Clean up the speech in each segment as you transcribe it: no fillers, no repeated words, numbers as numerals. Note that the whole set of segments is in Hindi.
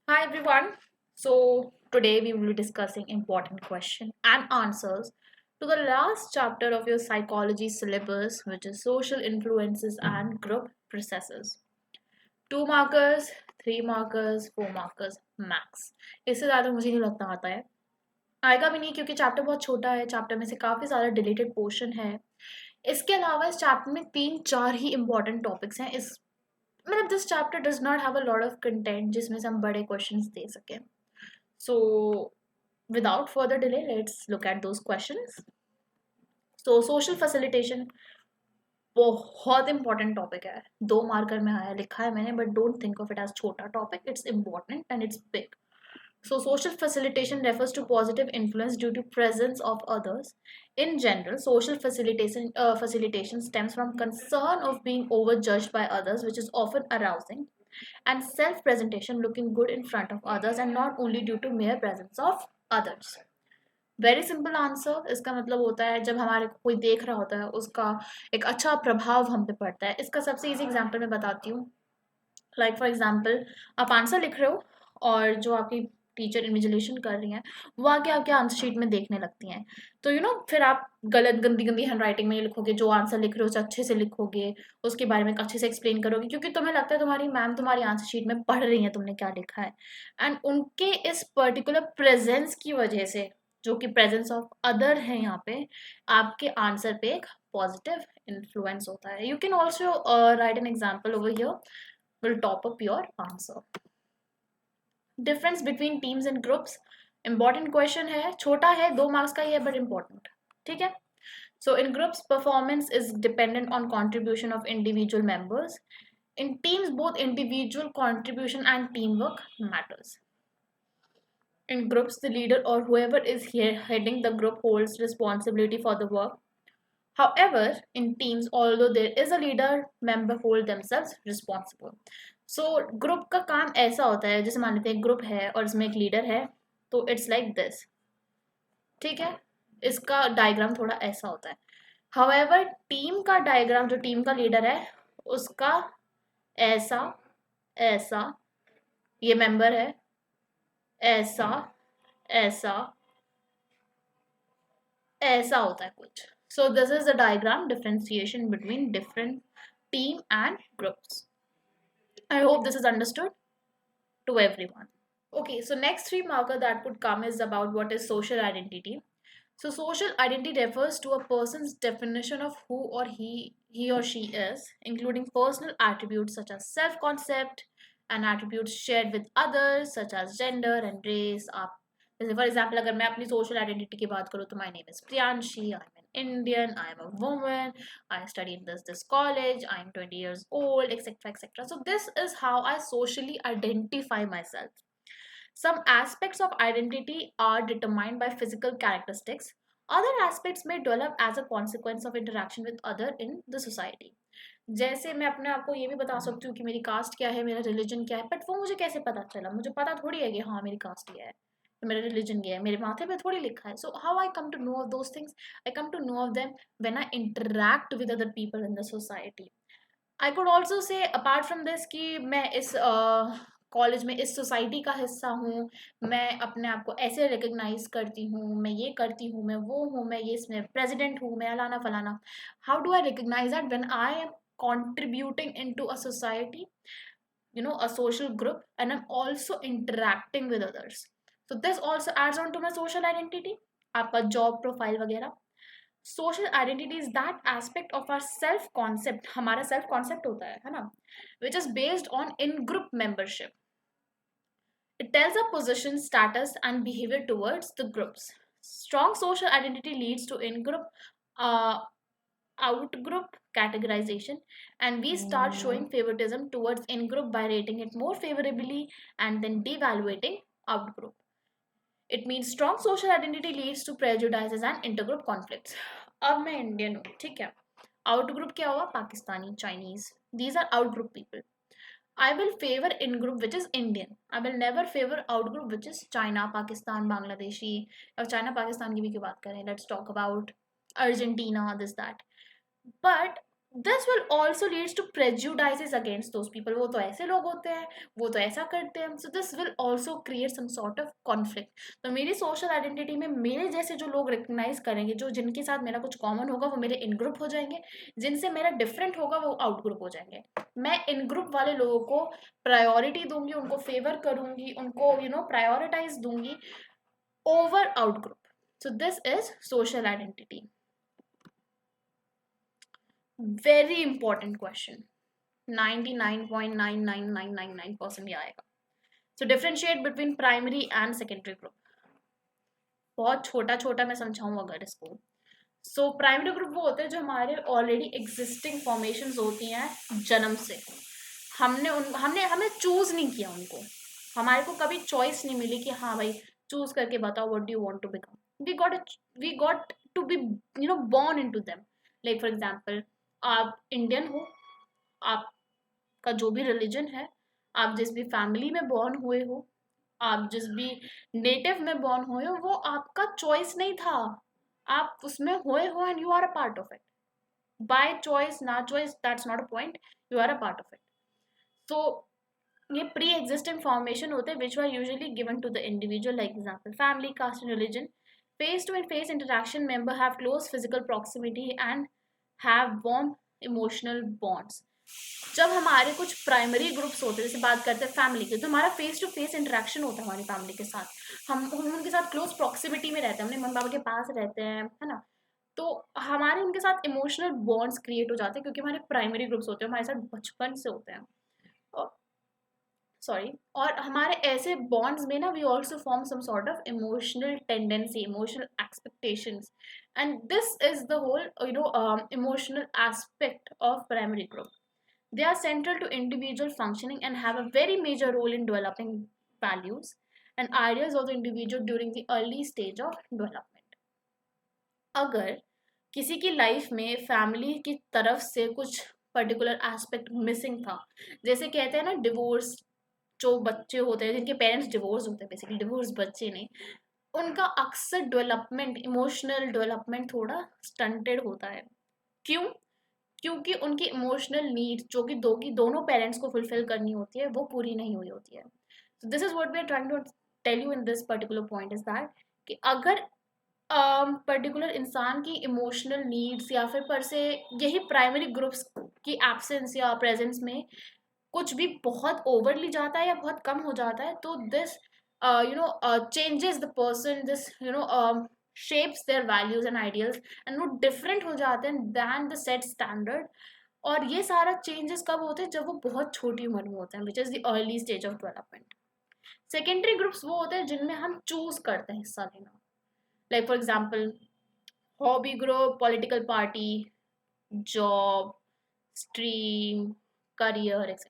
Hi everyone. So today we will be discussing important question and answers to the last chapter of your psychology syllabus, which is social influences and group processes. 2 markers, 3 markers, 4 markers max. इससे ज़्यादा मुझे नहीं लगता आता है। आएगा भी नहीं क्योंकि चैप्टर बहुत छोटा है। चैप्टर में से काफ़ी सारा डिलीटेड पोर्शन है। इसके अलावा इस चैप्टर में 3-4 ही इम्पोर्टेंट टॉपिक्स हैं। इस मतलब this chapter does not have a lot of content जिसमें से हम बड़े क्वेश्चंस दे सकें। So, without further delay, let's look at those questions. So, social facilitation बहुत इंपॉर्टेंट टॉपिक है। 2 मार्कर में आया लिखा है मैंने, but don't think of it as छोटा टॉपिक। It's important and it's big. So, social facilitation refers to positive influence due to presence of others. In general, social facilitation stems from concern of being overjudged by others, which is often arousing, and self-presentation, looking good in front of others, and not only due to mere presence of others. Very simple answer. इसका मतलब होता है जब हमारे को कोई देख रहा होता है उसका एक अच्छा प्रभाव हम पे पड़ता है। इसका सबसे इजी एग्जांपल मैं बताती हूँ। लाइक फॉर एग्जांपल, आप आंसर लिख रहे हो और जो आपकी टीचर इन्विजिलेशन कर रही हैं वो आके आपके आंसर शीट में देखने लगती हैं। तो फिर आप गलत गंदी गंदी हैंड राइटिंग में ये लिखोगे। जो आंसर लिख रहे हो उसे अच्छे से लिखोगे, उसके बारे में अच्छे से एक्सप्लेन करोगे, क्योंकि तुम्हें लगता है तुम्हारी मैम तुम्हारी आंसर शीट में पढ़ रही है तुमने क्या लिखा है। एंड उनके इस पर्टिकुलर प्रेजेंस की वजह से, जो कि प्रेजेंस ऑफ अदर है यहाँ पे, आपके आंसर पे एक पॉजिटिव इन्फ्लुएंस होता है। You can also right an example over here, will top up your answer. Difference between teams and groups, important question है, छोटा है, 2 मार्क्स का ही है, but important. ठीक है? So in groups, performance is dependent on contribution of individual members. In teams, both individual contribution and teamwork matters. In groups, the leader or whoever is here heading the group holds responsibility for the work. However, in teams, although there is a leader, member hold themselves responsible. So group का काम ऐसा होता है, जैसे मान लेते हैं ग्रुप है और इसमें एक लीडर है, तो इट्स लाइक दिस। ठीक है, इसका डायग्राम थोड़ा ऐसा होता है। हाउएवर टीम का डायग्राम, जो टीम का लीडर है उसका ऐसा, ऐसा, ये मेंबर है, ऐसा, ऐसा, ऐसा होता है कुछ। So this is the diagram differentiation between different team and groups. I hope this is understood to everyone. Okay, so next 3 marker that would come is about what is social identity. So social identity refers to a person's definition of who or he or she is, including personal attributes such as self-concept and attributes shared with others such as gender and race. आप जैसे फॉर एग्जाम्पल अगर मैं अपनी सोशल आइडेंटिटी की बात करूँ तो my name is Priyanshi, I am an Indian, I am a woman, I study in this college, I am 20 years old, etc etc. So this is how I socially identify myself. Some aspects of identity are determined by physical characteristics. Other aspects may develop as a consequence of interaction with other in the society. जैसे मैं अपने आप को ये भी बता सकती हूँ कि मेरी कास्ट क्या है, मेरा रिलीजन क्या है, बट वो मुझे कैसे पता चला? मुझे पता थोड़ी है कि हाँ मेरी कास्ट ये है, मेरा रिलीजन ये है, मेरे माथे पे थोड़ी लिखा है। So how I come to know of those things? I come to know of them when I interact with other people in the society. I could also say apart from this कि मैं इस कॉलेज में इस सोसाइटी का हिस्सा हूँ, मैं अपने आप को ऐसे रिकग्नाइज करती हूँ, मैं ये करती हूँ, मैं वो हूँ, मैं ये इसमें प्रेसिडेंट हूँ, मैं अलाना फलाना। How do I recognize that? When I am contributing into a society, a social group, and I'm also interacting with others. So this also adds on to my social identity, आपका job profile वगैरह। Social identity is that aspect of our self concept, हमारा सेल्फ कॉन्सेप्ट होता है ना, which is based on in group membership. It tells a position, status and behaviour towards the groups. Strong social identity leads to in group out group categorization, and we start showing favoritism towards in group by rating it more favorably and then devaluating out group. It means strong social identity leads to prejudices and intergroup conflicts. अब मैं इंडियन हूँ, ठीक है, आउट ग्रुप क्या हुआ? Pakistani, Chinese, these are out group people. I will favor in group which is Indian. I will never favor out group which is China, Pakistan, Bangladeshi. अब चाइना पाकिस्तान की भी क्यों बात करें? Let's talk about Argentina, this that. But this will also leads to prejudices against those people, वो तो ऐसे लोग होते हैं, वो तो ऐसा करते हैं, so this will also create some sort of conflict. तो मेरी सोशल आइडेंटिटी में मेरे जैसे जो लोग रिकग्नाइज करेंगे, जो जिनके साथ मेरा कुछ कॉमन होगा वो मेरे इन ग्रुप हो जाएंगे, जिनसे मेरा डिफरेंट होगा वो आउट ग्रुप हो जाएंगे। मैं इन ग्रुप वाले लोगों को प्रायोरिटी दूंगी, उनको फेवर करूंगी, उनको प्रायोरिटाइज दूंगी over out group. So this is social identity. Very important question, 99.99999% ये आएगा। सो differentiate between primary and secondary group. बहुत छोटा छोटा मैं समझाऊँ अगर इसको। सो प्राइमरी ग्रुप वो होते हैं जो हमारे ऑलरेडी एग्जिस्टिंग फॉर्मेशंस होती हैं जन्म से। हमने हमें चूज नहीं किया उनको, हमारे को कभी चॉइस नहीं मिली कि हाँ भाई चूज करके बताओ what do you want to become. We got to be born into them। Like for example, आप इंडियन हो, आपका जो भी रिलीजन है, आप जिस भी फैमिली में बॉर्न हुए हो, आप जिस भी नेटिव में बॉर्न हुए हो, वो आपका चॉइस नहीं था, आप उसमें हुए हो and you are a part of it. By choice ना choice, that's not a point, you are a part of it. So ये प्री एग्जिस्टिंग फॉर्मेशन होते हैं which are usually given to the individual, like example family, caste and religion. Face to face interaction, member have close physical proximity and have warm emotional bonds. जब हमारे कुछ प्राइमरी ग्रुप्स होते हैं, जैसे बात करते हैं फैमिली की, तो हमारा फेस टू फेस इंटरेक्शन होता है हमारी फैमिली के साथ, हम उनके साथ क्लोज प्रॉक्सिमिटी में रहते हैं, अपने मम्मी पापा के पास रहते हैं, है ना। तो हमारे उनके साथ इमोशनल बॉन्ड्स क्रिएट हो जाते हैं क्योंकि हमारे प्राइमरी ग्रुप्स होते हैं, हमारे साथ बचपन से होते हैं। सॉरी, और हमारे ऐसे बॉन्ड्स में ना we also form some sort of emotional tendency, emotional expectations, and this is the whole emotional aspect of primary group. They are central to individual functioning and have a very major role in developing values and ideas of the individual during the early stage of development. अगर किसी की लाइफ में फैमिली की तरफ से कुछ पर्टिकुलर एस्पेक्ट मिसिंग था, जैसे कहते हैं ना डिवोर्स, जो बच्चे होते हैं जिनके पेरेंट्स डिवोर्स होते हैं, बेसिकली डिवोर्स बच्चे नहीं, उनका अक्सर डेवलपमेंट, इमोशनल डेवलपमेंट थोड़ा स्टंटेड होता है। क्यों? क्योंकि उनकी इमोशनल नीड्स जो कि दोनों पेरेंट्स को फुलफिल करनी होती है वो पूरी नहीं हुई होती है। So this is what we are trying to tell you in this particular point is that कि अगर पर्टिकुलर इंसान की इमोशनल नीड्स या फिर पर से यही प्राइमरी ग्रुप्स की एब्सेंस या प्रेजेंस में कुछ भी बहुत ओवरली जाता है या बहुत कम हो जाता है, तो this changes the person, this shapes their values and ideals, and वो different हो जाते हैं than the set standard। और ये सारा changes कब होते हैं? जब वो बहुत छोटी उम्र में होते हैं, which is the early stage of development। secondary groups वो होते हैं जिनमें हम choose करते हैं हिस्सा लेना, like for example hobby group, political party, job, stream, career, etc.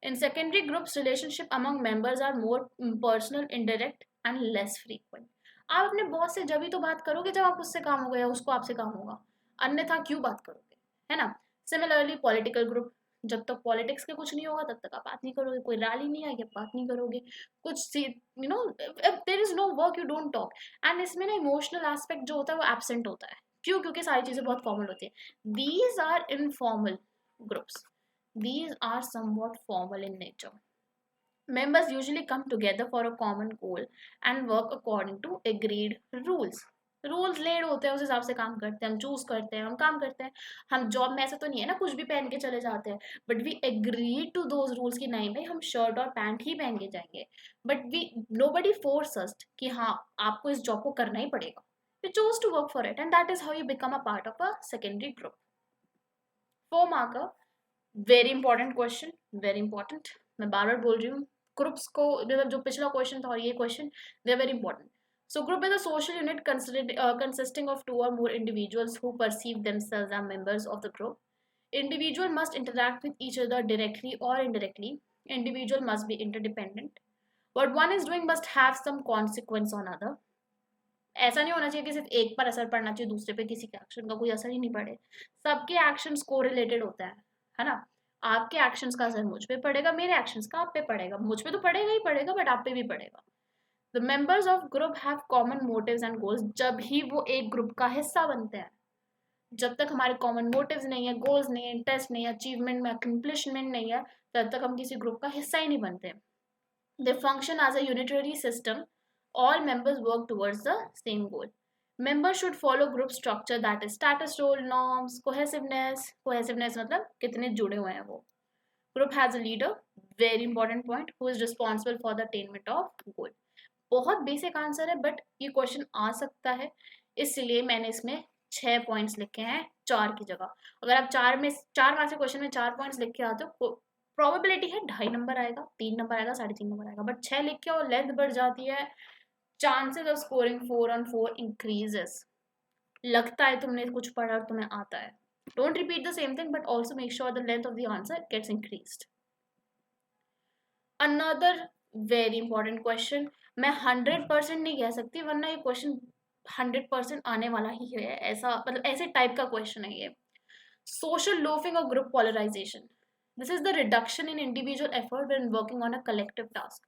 In secondary groups, relationship among members are more personal, indirect, and less frequent। आप अपने बॉस से जब ही तो बात करोगे जब आप उससे काम होगा या उसको आपसे काम होगा, अन्यथा क्यों बात करोगे, है ना। सिमिलरली पॉलिटिकल ग्रुप, जब तक पॉलिटिक्स का कुछ नहीं होगा तब तक आप बात नहीं करोगे, कोई रैली नहीं आएगी बात नहीं करोगे, कुछ there is no work you don't talk. And इसमें ना इमोशनल एस्पेक्ट जो होता है वो एब्सेंट होता है। क्यों? क्योंकि सारी चीज़ें बहुत फॉर्मल होती है। These are informal groups, these are somewhat formal in nature। Members usually come together for a common goal and work according to agreed rules। Rules laid होते हैं, उस हिसाब से काम करते हैं, हम चूज करते हैं, हम काम करते हैं। हम जॉब में ऐसा तो नहीं है ना कुछ भी पहन के चले जाते हैं, but we agree to those rules की नहीं भाई हम शर्ट और पैंट ही पहन के जाएंगे, but we nobody force us कि हाँ आपको इस जॉब को करना ही पड़ेगा। We choose to work for it and that is how you become a part of a secondary group. 4 marker, very important question, very important. मैं बार बार बोल रही हूँ ग्रुप्स को, मतलब जो पिछला क्वेश्चन था और ये question, they are very important. So group is a social unit consisting of 2 or more individuals who perceive themselves as members of the group। Individual must interact with each other directly or indirectly। Individual must be interdependent। What one is doing must have some consequence on other। ऐसा नहीं होना चाहिए कि सिर्फ एक पर असर पड़ना चाहिए, दूसरे पे किसी के एक्शन का कोई असर ही नहीं पड़े। सबके एक्शंस को रिलेटेड होता है ना। आपके एक्शंस का असर मुझ पे पड़ेगा, मेरे एक्शंस का आप पे पड़ेगा, मुझ पे तो पड़ेगा ही पड़ेगा बट आप पे भी पड़ेगा। The members of group have common motives and goals, जब ही वो एक ग्रुप का हिस्सा बनते हैं, जब तक हमारे कॉमन मोटिव्स नहीं है, गोल्स नहीं है, इंटरेस्ट नहीं है, अचीवमेंट में अकम्पलिशमेंट नहीं है, तब तक हम किसी ग्रुप का हिस्सा ही नहीं बनते. They function as a unitary system. All members work towards the same goal. Members should follow group structure, that is status role, norms, cohesiveness. Cohesiveness मतलब कितने जुड़े हुए हैं वो. Group has a leader, very important point, who is responsible for the attainment of goal. बहुत बेसिक आंसर है बट ये क्वेश्चन आ सकता है, इसलिए मैंने इसमें 6 पॉइंट्स लिखे हैं 4 की जगह. अगर आप 4 मार्क्स के क्वेश्चन में 4 पॉइंट्स लिख के आते हो, प्रोबेबिलिटी है 2.5 नंबर आएगा, 3 नंबर आएगा, 3.5 नंबर आएगा. बट 6 लिख के और लेंथ बढ़ जाती है, chances of scoring 4 on 4 increases. लगता है तुमने कुछ पढ़ा और तुम्हें आता है. Don't repeat the same thing, but also make sure the length of the answer gets increased. Another very important question. मैं 100% नहीं कह सकती, वरना ये क्वेश्चन 100% आने वाला ही है. ऐसा मतलब ऐसे टाइप का क्वेश्चन है ये. Social loafing or group polarization. This is the reduction in individual effort when working on a collective task.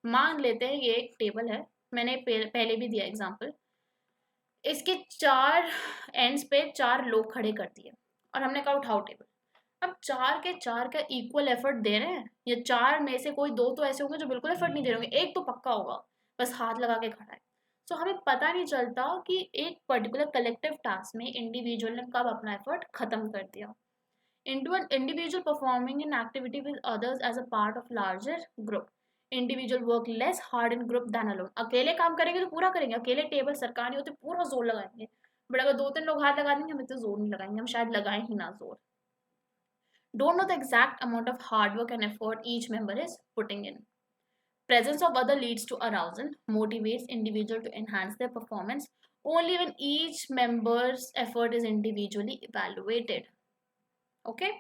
मान लेते हैं ये एक टेबल है, मैंने पहले भी दिया एग्जाम्पल. इसके 4 एंड्स पे 4 लोग खड़े कर दिए और हमने कहा उठाओ टेबल. अब 4 के 4 का इक्वल एफर्ट दे रहे हैं, या 4 में से कोई 2 तो ऐसे होंगे जो बिल्कुल एफर्ट नहीं दे रहे होंगे, एक तो पक्का होगा बस हाथ लगा के खड़ा है. सो हमें पता नहीं चलता कि एक पर्टिकुलर कलेक्टिव टास्क में इंडिविजुअल ने कब अपना एफर्ट खत्म कर दिया. Into an individual performing an activity with others as a part of larger group. Individual work less hard in group than alone. अकेले काम करेंगे तो पूरा करेंगे, अकेले टेबल सरकानी होते पूरा जोर लगाएंगे, बट अगर 2-3 लोग हाथ लगा देंगे हम इतना जोर नहीं लगाएंगे, हम शायद लगाएं ही ना जोर. Don't know the exact amount of hard work and effort each member is putting in. Presence of other leads to arousal, motivates individual to enhance their performance only when each member's effort is individually evaluated. Okay?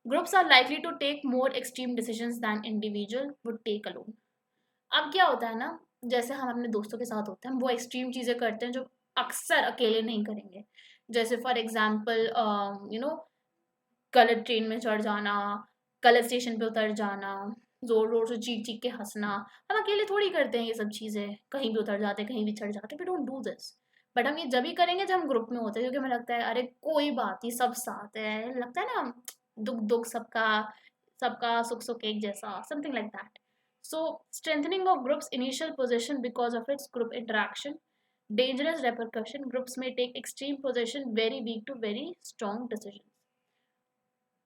Groups are likely to take more extreme decisions than individual would take alone. अब क्या होता है ना, जैसे हम अपने दोस्तों के साथ होते हैं, हम वो एक्सट्रीम चीज़ें करते हैं जो अक्सर अकेले नहीं करेंगे. जैसे फॉर एग्जाम्पल गलत ट्रेन में चढ़ जाना, गलत स्टेशन पे उतर जाना, जोर जोर से चीख चीख के हंसना. हम अकेले थोड़ी करते हैं ये सब चीज़ें, कहीं भी उतर जाते हैं, कहीं भी चढ़ जाते हैं. We don't do this. But हम ये जब ही करेंगे जब हम ग्रुप में होते हैं, क्योंकि हमें लगता है अरे कोई बात नहीं, सब साथ है, लगता है ना दुख दुख सबका, सबका सुख सुख एक जैसा, something like that. So, strengthening of group's initial position because of its group interaction, dangerous repercussion. Groups may take extreme position, very weak to very strong decisions.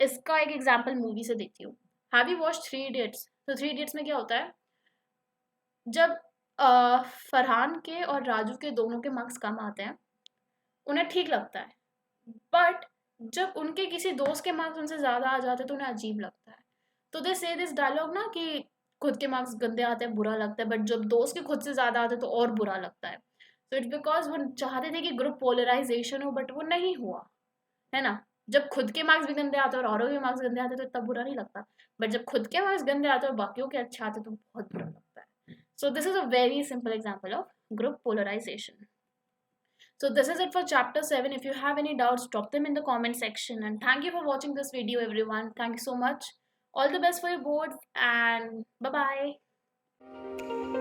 इसका एक एग्जाम्पल मूवी से देखती हूँ. Have you watch 3 idiots? तो 3 इडियट्स में क्या होता है, जब फरहान के और राजू के दोनों के मार्क्स कम आते हैं, उन्हें ठीक लगता है, बट जब उनके किसी दोस्त के मार्क्स उनसे ज़्यादा आ जाते हैं तो उन्हें अजीब लगता है. तो दे से दिस डायलॉग ना कि खुद के मार्क्स गंदे आते हैं बुरा लगता है, बट जब दोस्त के खुद से ज़्यादा आते हैं तो और बुरा लगता है. तो इट्स बिकॉज वो चाहते थे कि ग्रुप पोलराइजेशन हो, बट वो नहीं हुआ, है ना. जब खुद के मार्क्स भी गंदे आते हैं और औरों के मार्क्स गंदे आते हैं तो इतना बुरा नहीं लगता, बट जब खुद के मार्क्स गंदे आते हैं और बाकियों के अच्छे आते हैं तो बहुत बुरा लगता है. So this is a very simple example of group polarization. So this is it for chapter 7. If you have any doubts, drop them in the comment section. And thank you for watching this video, everyone. Thank you so much. All the best for your board and bye-bye.